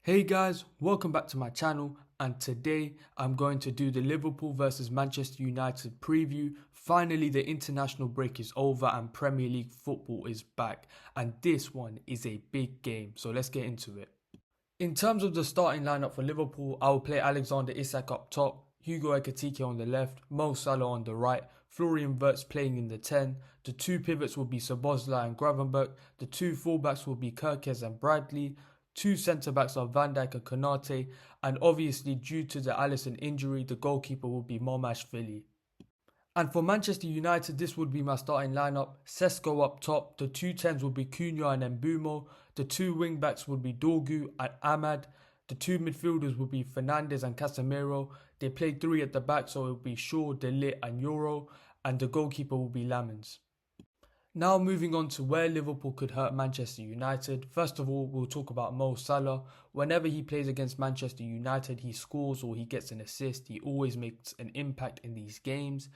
Hey guys, welcome back to my channel, and today I'm going to do the Liverpool versus Manchester United preview. Finally, the international break is over and Premier League football is back, and this one is a big game, so let's get into it. In terms of the starting lineup for Liverpool, I will play Alexander Isak up top, Hugo Ekitike on the left, Mo Salah on the right, Florian Wirtz playing in the 10. The two pivots will be Szoboszlai and Gravenberch. The two fullbacks will be Kerkez and Bradley. Two centre-backs are Van Dijk and Konate, and obviously due to the Alisson injury, the goalkeeper will be Momashvili. And for Manchester United, this would be my starting lineup. Sesko up top, the two tens would be Cunha and Mbeumo, the two wing-backs would be Dorgu and Ahmad, the two midfielders would be Fernandes and Casemiro. They play three at the back, so it will be Shaw, De Ligt and Euro, and the goalkeeper will be Lamens. Now moving on to where Liverpool could hurt Manchester United. First of all, we'll talk about Mo Salah. Whenever he plays against Manchester United, he scores or he gets an assist. He always makes an impact in these games.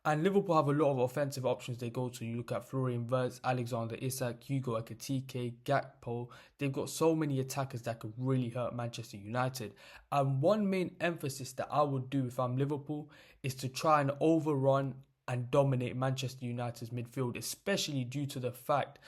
And Liverpool have a lot of offensive options they go to. You look at Florian Wirtz, Alexander Isak, Hugo Ekitike, Gakpo. They've got so many attackers that could really hurt Manchester United. And one main emphasis that I would do if I'm Liverpool is to try and overrun and dominate Manchester United's midfield, especially due to the fact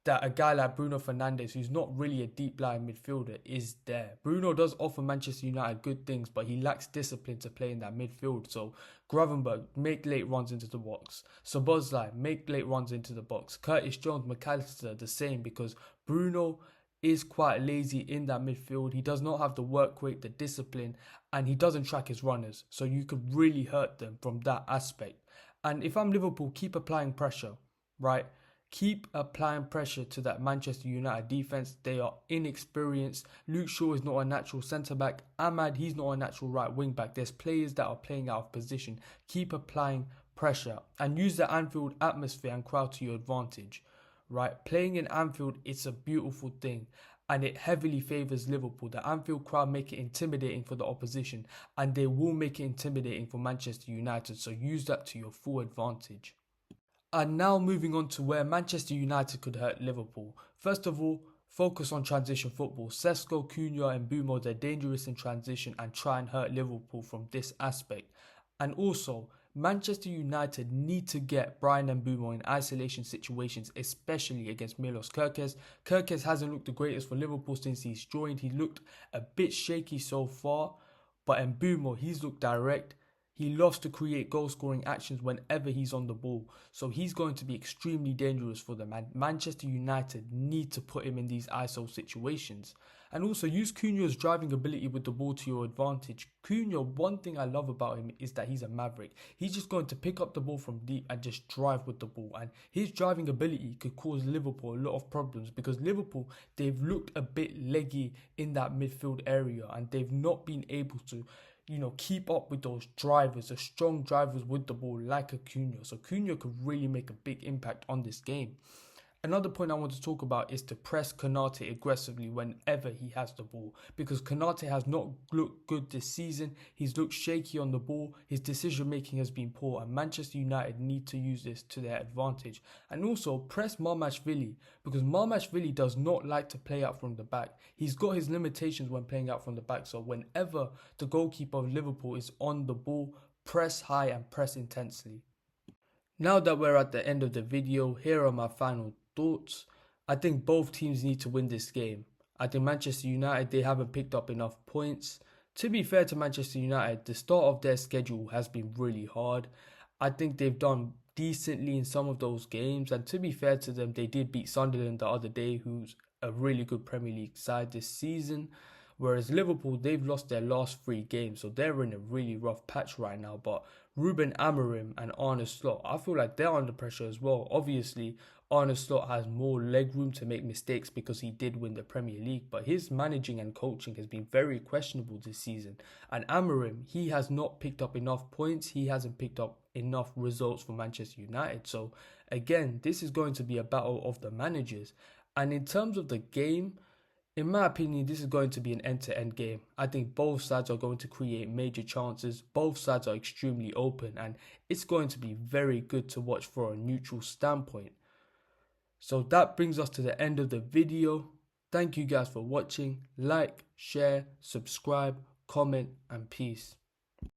that a guy like Bruno Fernandes, who's not really a deep-lying midfielder, is there. Bruno does offer Manchester United good things, but he lacks discipline to play in that midfield. So Gravenberch, make late runs into the box. Szoboszlai, make late runs into the box. Curtis Jones, McAllister, the same, because Bruno is quite lazy in that midfield. He does not have the work rate, the discipline, and he doesn't track his runners. So you could really hurt them from that aspect. And if I'm Liverpool, keep applying pressure, right? Keep applying pressure to that Manchester United defence. They are inexperienced. Luke Shaw is not a natural centre-back. Ahmad, he's not a natural right wing-back. There's players that are playing out of position. Keep applying pressure and use the Anfield atmosphere and crowd to your advantage, right? Playing in Anfield, it's a beautiful thing. And it heavily favours Liverpool. The Anfield crowd make it intimidating for the opposition, and they will make it intimidating for Manchester United, so use that to your full advantage. And now moving on to where Manchester United could hurt Liverpool. First of all, focus on transition football. Sesko, Cunha and Mbeumo, they're dangerous in transition and try and hurt Liverpool from this aspect. And also, Manchester United need to get Bryan Mbeumo in isolation situations, especially against Milos Kerkez. Kerkez hasn't looked the greatest for Liverpool since he's joined. He looked a bit shaky so far, but Mbeumo, he's looked direct. He loves to create goal-scoring actions whenever he's on the ball. So he's going to be extremely dangerous for them. And Manchester United need to put him in these ISO situations. And also use Cunha's driving ability with the ball to your advantage. Cunha, one thing I love about him is that he's a maverick. He's just going to pick up the ball from deep and just drive with the ball. And his driving ability could cause Liverpool a lot of problems because Liverpool, they've looked a bit leggy in that midfield area and they've not been able to keep up with those drivers, the strong drivers with the ball like a Cunha. So Cunha could really make a big impact on this game. Another point I want to talk about is to press Konate aggressively whenever he has the ball, because Konate has not looked good this season. He's looked shaky on the ball. His decision making has been poor, and Manchester United need to use this to their advantage. And also press Momashvili, because Momashvili does not like to play out from the back. He's got his limitations when playing out from the back. So whenever the goalkeeper of Liverpool is on the ball, press high and press intensely. Now that we're at the end of the video, here are my final thoughts. I think both teams need to win this game. I think Manchester United, they haven't picked up enough points. To be fair to Manchester United, the start of their schedule has been really hard. I think they've done decently in some of those games, and to be fair to them, they did beat Sunderland the other day, who's a really good Premier League side this season. Whereas Liverpool, they've lost their last 3 games, so they're in a really rough patch right now. But Ruben Amorim and Arne Slot, I feel like they're under pressure as well. Obviously, Arne Slot has more leg room to make mistakes because he did win the Premier League, but his managing and coaching has been very questionable this season. And Amorim, he has not picked up enough points. He hasn't picked up enough results for Manchester United. So again, this is going to be a battle of the managers. And in terms of the game, in my opinion, this is going to be an end-to-end game. I think both sides are going to create major chances. Both sides are extremely open, and it's going to be very good to watch for a neutral standpoint. So that brings us to the end of the video. Thank you guys for watching. Like, share, subscribe, comment, and peace.